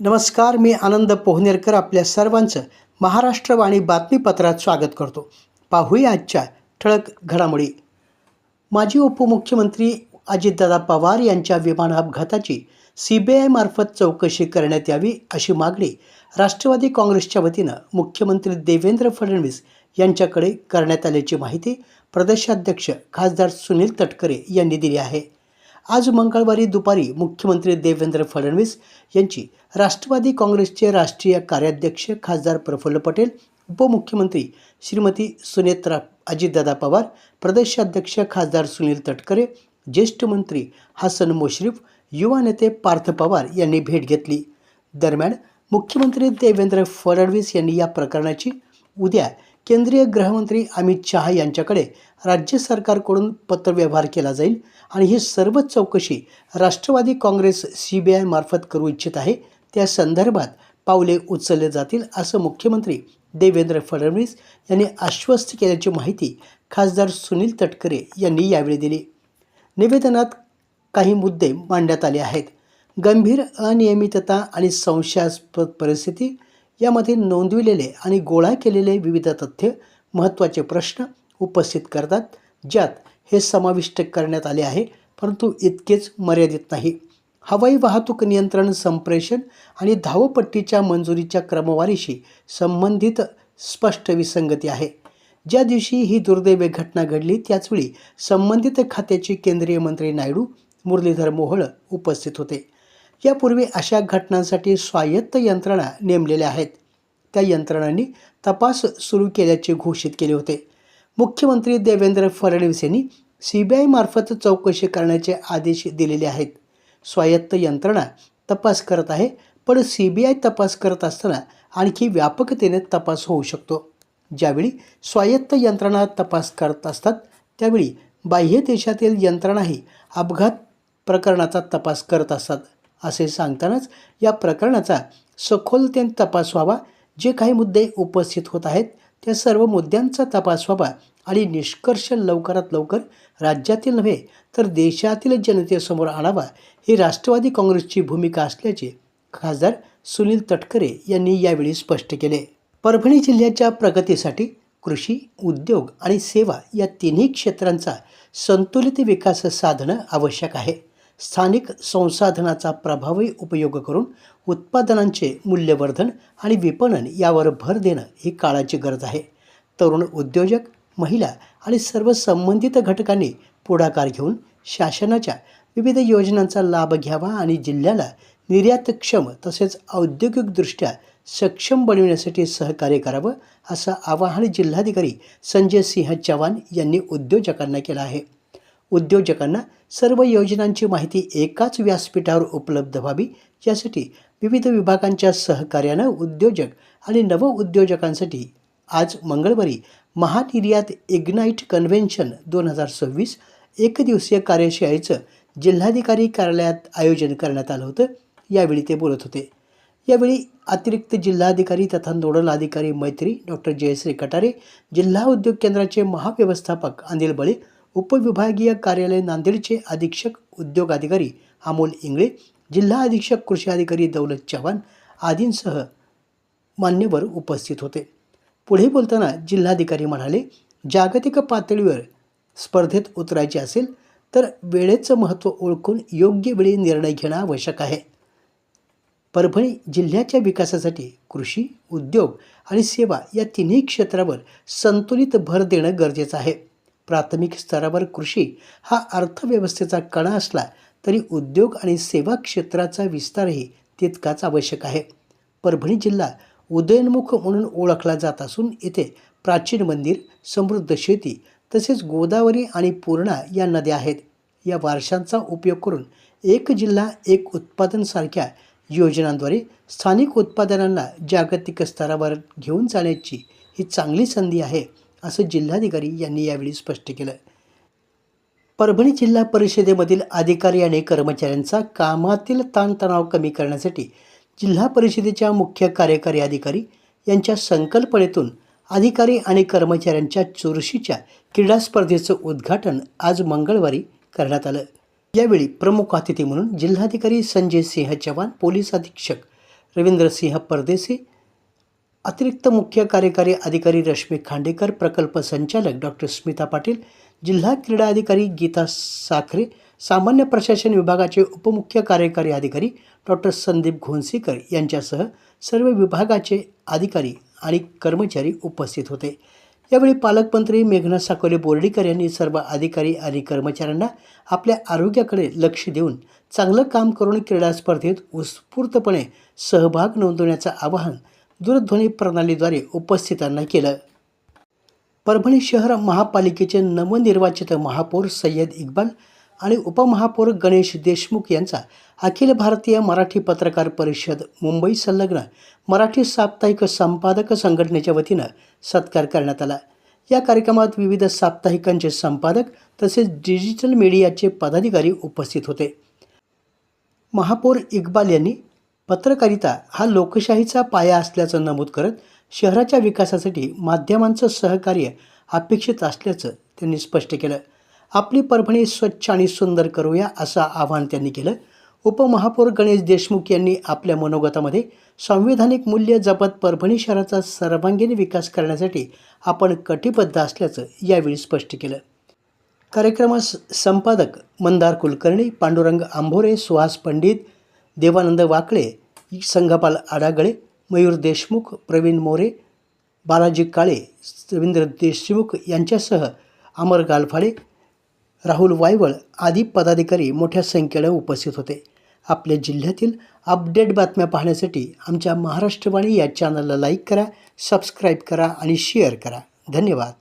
नमस्कार, मी आनंद पोहनेरकर आपल्या सर्वांचं महाराष्ट्रवाणी बातमीपत्रात स्वागत करतो. पाहूया आजच्या ठळक घडामोडी. माजी उपमुख्यमंत्री अजितदादा पवार यांच्या विमान अपघाताची CBI मार्फत चौकशी करण्यात यावी अशी मागणी राष्ट्रवादी काँग्रेसच्या वतीनं मुख्यमंत्री देवेंद्र फडणवीस यांच्याकडे करण्यात आल्याची माहिती प्रदेशाध्यक्ष खासदार सुनील तटकरे यांनी दिली आहे. आज मंगळवारी दुपारी मुख्यमंत्री देवेंद्र फडणवीस यांची राष्ट्रवादी काँग्रेसचे राष्ट्रीय कार्याध्यक्ष खासदार प्रफुल्ल पटेल, उपमुख्यमंत्री श्रीमती सुनेत्रा अजितदादा पवार, प्रदेशाध्यक्ष खासदार सुनील तटकरे, ज्येष्ठ मंत्री हसन मुश्रीफ, युवा नेते पार्थ पवार यांनी भेट घेतली. दरम्यान मुख्यमंत्री देवेंद्र फडणवीस यांनी या प्रकरणाची उद्या केंद्रीय गृहमंत्री अमित शहा यांच्याकडे राज्य सरकारकडून पत्रव्यवहार केला जाईल आणि ही सर्व चौकशी राष्ट्रवादी काँग्रेस CBI मार्फत करू इच्छित आहे. त्या संदर्भात पावले उचलले जातील असं मुख्यमंत्री देवेंद्र फडणवीस यांनी आश्वस्त केल्याची माहिती खासदार सुनील तटकरे यांनी यावेळी दिली. निवेदनात काही मुद्दे मांडण्यात आले आहेत. गंभीर अनियमितता आणि संशयास्पद परिस्थिती यामध्ये नोंदविलेले आणि गोळा केलेले विविध तथ्य महत्त्वाचे प्रश्न उपस्थित करतात, ज्यात हे समाविष्ट करण्यात आले आहे. परंतु इतकेच मर्यादित नाही. हवाई वाहतूक नियंत्रण, संप्रेषण आणि धावपट्टीच्या मंजुरीच्या क्रमवारीशी संबंधित स्पष्ट विसंगती आहे. ज्या दिवशी ही दुर्दैवी घटना घडली त्याचवेळी संबंधित खात्याचे केंद्रीय मंत्री नायडू, मुरलीधर मोहोळ उपस्थित होते. यापूर्वी अशा घटनांसाठी स्वायत्त यंत्रणा नेमलेल्या आहेत. त्या यंत्रणांनी तपास सुरू केल्याचे घोषित केले होते. मुख्यमंत्री देवेंद्र फडणवीस यांनी CBI मार्फत चौकशी करण्याचे आदेश दिलेले आहेत. स्वायत्त यंत्रणा तपास करत आहे, पण CBI तपास करत असताना आणखी व्यापकतेने तपास होऊ शकतो. ज्यावेळी स्वायत्त यंत्रणा तपास करत असतात त्यावेळी बाह्य देशातील यंत्रणाही अपघात प्रकरणाचा तपास करत असतात. असे सांगतानाच या प्रकरणाचा सखोलतेने तपास व्हावा. जे काही मुद्दे उपस्थित होत आहेत त्या सर्व मुद्द्यांचा तपास व्हावा आणि निष्कर्ष लवकरात लवकर राज्यातील नव्हे तर देशातील जनतेसमोर आणावा, ही राष्ट्रवादी काँग्रेसची भूमिका असल्याचे खासदार सुनील तटकरे यांनी यावेळी स्पष्ट केले. परभणी जिल्ह्याच्या प्रगतीसाठी कृषी, उद्योग आणि सेवा या तिन्ही क्षेत्रांचा संतुलित विकास साधणं आवश्यक आहे. स्थानिक संसाधनाचा प्रभावी उपयोग करून उत्पादनांचे मूल्यवर्धन आणि विपणन यावर भर देणं ही काळाची गरज आहे. तरुण उद्योजक, महिला आणि सर्व संबंधित घटकांनी पुढाकार घेऊन शासनाच्या विविध योजनांचा लाभ घ्यावा आणि जिल्ह्याला निर्यातक्षम तसेच औद्योगिकदृष्ट्या सक्षम बनविण्यासाठी सहकार्य करावं, असं आवाहन जिल्हाधिकारी संजय सिंह चव्हाण यांनी उद्योजकांना केलं आहे. उद्योजकांना सर्व योजनांची माहिती एकाच व्यासपीठावर उपलब्ध व्हावी, यासाठी विविध विभागांच्या सहकार्यानं उद्योजक आणि नवउद्योजकांसाठी आज मंगळवारी महानिर्यात इग्नाईट कन्व्हेन्शन 2026 एकदिवसीय कार्यशाळेचं जिल्हाधिकारी कार्यालयात आयोजन करण्यात आलं होतं. यावेळी ते बोलत होते. यावेळी अतिरिक्त जिल्हाधिकारी तथा नोडल अधिकारी मैत्री डॉक्टर जयश्री कटारे, जिल्हा उद्योग केंद्राचे महाव्यवस्थापक अनिल बळे, उपविभागीय कार्यालय नांदेडचे अधीक्षक उद्योग अधिकारी अमोल इंगळे, जिल्हा अधीक्षक कृषी अधिकारी दौलत चव्हाण आदींसह मान्यवर उपस्थित होते. पुढे बोलताना जिल्हाधिकारी म्हणाले, जागतिक पातळीवर स्पर्धेत उतरायचे असेल तर वेळेचं महत्त्व ओळखून योग्य वेळी निर्णय घेणं आवश्यक आहे. परभणी जिल्ह्याच्या विकासासाठी कृषी, उद्योग आणि सेवा या तिन्ही क्षेत्रावर संतुलित भर देणं गरजेचं आहे. प्राथमिक स्तरावर कृषी हा अर्थव्यवस्थेचा कणा असला तरी उद्योग आणि सेवा क्षेत्राचा विस्तारही तितकाच आवश्यक आहे. परभणी जिल्हा उदयोन्मुख म्हणून ओळखला जात असून इथे प्राचीन मंदिर, समृद्ध शेती तसेच गोदावरी आणि पूर्णा या नद्या आहेत. या वारशांचा उपयोग करून एक जिल्हा एक उत्पादन सारख्या योजनांद्वारे स्थानिक उत्पादनांना जागतिक स्तरावर घेऊन जाण्याची ही चांगली संधी आहे, असं जिल्हाधिकारी यांनी यावेळी स्पष्ट केलं. परभणी जिल्हा परिषदेमधील अधिकारी आणि कर्मचाऱ्यांचा कामातील ताणतणाव कमी करण्यासाठी जिल्हा परिषदेच्या मुख्य कार्यकारी अधिकारी यांच्या संकल्पनेतून अधिकारी आणि कर्मचाऱ्यांच्या चुरशीच्या क्रीडा स्पर्धेचं उद्घाटन आज मंगळवारी करण्यात आलं. यावेळी प्रमुख अतिथी म्हणून जिल्हाधिकारी संजय सिंह चव्हाण, पोलीस अधीक्षक रवींद्रसिंह परदेसी, अतिरिक्त मुख्य कार्यकारी अधिकारी रश्मी खांडेकर, प्रकल्प संचालक डॉक्टर स्मिता पाटील, जिल्हा क्रीडा अधिकारी गीता साखरे, सामान्य प्रशासन विभागाचे उपमुख्य कार्यकारी अधिकारी डॉक्टर संदीप घोणसीकर यांच्यासह सर्व विभागाचे अधिकारी आणि कर्मचारी उपस्थित होते. यावेळी पालकमंत्री मेघना साकोले बोर्डीकर यांनी सर्व अधिकारी आणि कर्मचाऱ्यांना आपल्या आरोग्याकडे लक्ष देऊन चांगलं काम करून क्रीडा स्पर्धेत उत्स्फूर्तपणे सहभाग नोंदवण्याचं आवाहन दूरध्वनी प्रणालीद्वारे उपस्थितांना केलं. परभणी शहर महापालिकेचे नवनिर्वाचित महापौर सय्यद इक्बाल आणि उपमहापौर गणेश देशमुख यांचा अखिल भारतीय मराठी पत्रकार परिषद मुंबई संलग्न मराठी साप्ताहिक संपादक संघटनेच्या वतीनं सत्कार करण्यात आला. या कार्यक्रमात विविध साप्ताहिकांचे संपादक तसेच डिजिटल मीडियाचे पदाधिकारी उपस्थित होते. महापौर इक्बाल यांनी पत्रकारिता हा लोकशाहीचा पाया असल्याचं नमूद करत शहराच्या विकासासाठी माध्यमांचं सहकार्य अपेक्षित असल्याचं त्यांनी स्पष्ट केलं. आपली परभणी स्वच्छ आणि सुंदर करूया असं आवाहन त्यांनी केलं. उपमहापौर गणेश देशमुख यांनी आपल्या मनोगतामध्ये संविधानिक मूल्य जपत परभणी शहराचा सर्वांगीण विकास करण्यासाठी आपण कटिबद्ध असल्याचं यावेळी स्पष्ट केलं. कार्यक्रमास संपादक मंदार कुलकर्णी, पांडुरंग आंभोरे, सुहास पंडित, देवानंद वाकळे, संघपाल आडागळे, मयूर देशमुख, प्रवीण मोरे, बालाजी काळे, रवींद्र देशमुख यांच्यासह अमर गालफाडे, राहुल वायवळ आदी पदाधिकारी मोठ्या संख्येने उपस्थित होते. आपल्या जिल्ह्यातील अपडेट बातम्या पाहण्यासाठी आमच्या महाराष्ट्रवाणी या चॅनलला लाईक करा, सबस्क्राईब करा आणि शेअर करा. धन्यवाद.